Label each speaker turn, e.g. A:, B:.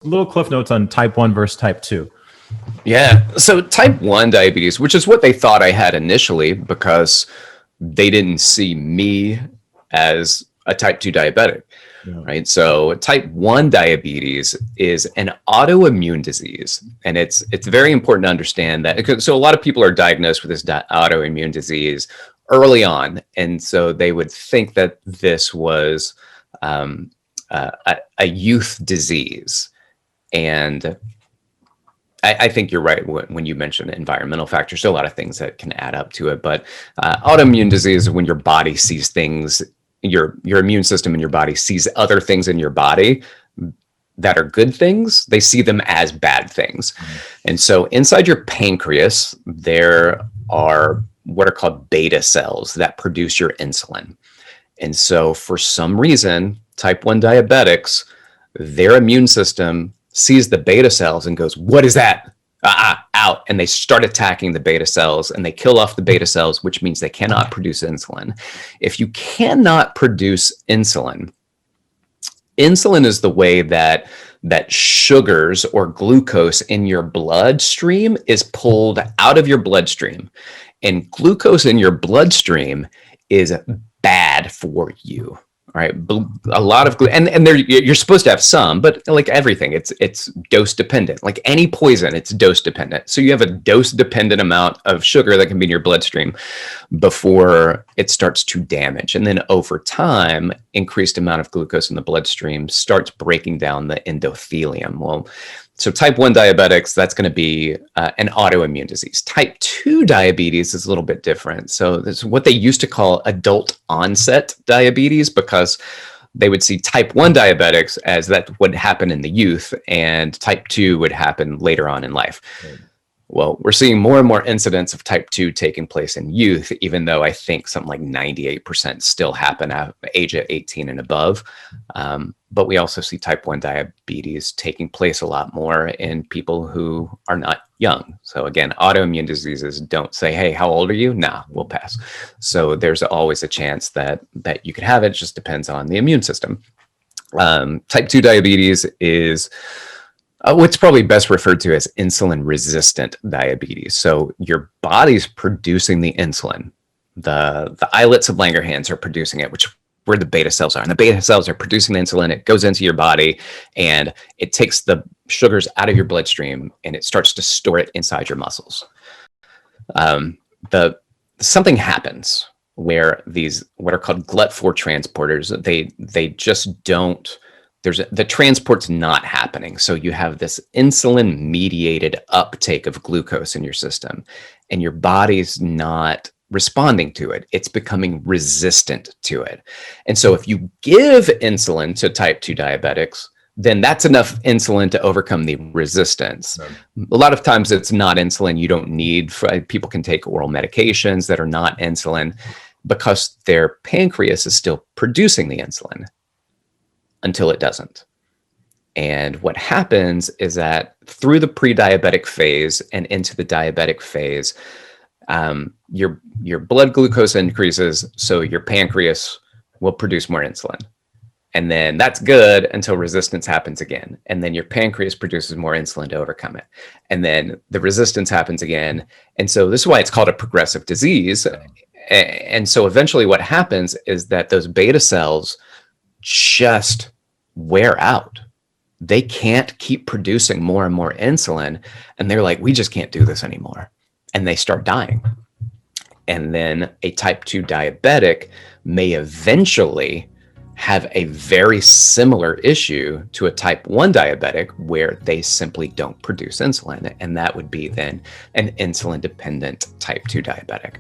A: Little cliff notes on type 1 versus type 2.
B: Yeah. So type 1 diabetes, which is what they thought I had initially because they didn't see me as a type 2 diabetic, right? So type 1 diabetes is an autoimmune disease. And it's very important to understand that. So a lot of people are diagnosed with this autoimmune disease early on. And so they would think that this was a youth disease. And I think you're right when you mention environmental factors. There are a lot of things that can add up to it, but autoimmune disease is when your body sees things, your immune system in your body sees other things in your body that are good things. They see them as bad things. And so inside your pancreas, there are what are called beta cells that produce your insulin. And so for some reason, type 1 diabetics, their immune system sees the beta cells and goes, what is that? Out. And they start attacking the beta cells and they kill off the beta cells, which means they cannot produce insulin. If you cannot produce insulin, insulin is the way that sugars or glucose in your bloodstream is pulled out of your bloodstream. And glucose in your bloodstream is bad for you. All right, a lot of and there you're supposed to have some, but like everything, it's dose dependent. Like any poison, it's dose dependent. So you have a dose dependent amount of sugar that can be in your bloodstream before it starts to damage, and then over time, increased amount of glucose in the bloodstream starts breaking down the endothelium. Well, so type 1 diabetics, that's going to be an autoimmune disease. Type 2 diabetes is a little bit different. So this is what they used to call adult onset diabetes, because they would see type 1 diabetics as that would happen in the youth and type 2 would happen later on in life. Right. Well, we're seeing more and more incidents of type 2 taking place in youth, even though I think something like 98% still happen at age of 18 and above. But we also see type 1 diabetes taking place a lot more in people who are not young. So again, autoimmune diseases don't say, hey, how old are you? Nah, we'll pass. So there's always a chance that you could have it. It just depends on the immune system. Type 2 diabetes is what's probably best referred to as insulin resistant diabetes. So your body's producing the insulin. The islets of Langerhans are producing it, which where the beta cells are. And the beta cells are producing the insulin. It goes into your body and it takes the sugars out of your bloodstream and it starts to store it inside your muscles. Something happens where these, what are called GLUT4 transporters, they just don't, the transport's not happening. So you have this insulin mediated uptake of glucose in your system and your body's not responding to it. It's becoming resistant to it. And so if you give insulin to type 2 diabetics, then that's enough insulin to overcome the resistance. Right. A lot of times it's not insulin. You don't need, people can take oral medications that are not insulin because their pancreas is still producing the insulin until it doesn't. And what happens is that through the pre-diabetic phase and into the diabetic phase, your blood glucose increases, so your pancreas will produce more insulin. And then that's good until resistance happens again. And then your pancreas produces more insulin to overcome it. And then the resistance happens again. And so this is why it's called a progressive disease. And so eventually what happens is that those beta cells just wear out. They can't keep producing more and more insulin. And they're like, we just can't do this anymore. And they start dying. And then a type 2 diabetic may eventually have a very similar issue to a type 1 diabetic where they simply don't produce insulin. And that would be then an insulin dependent type 2 diabetic.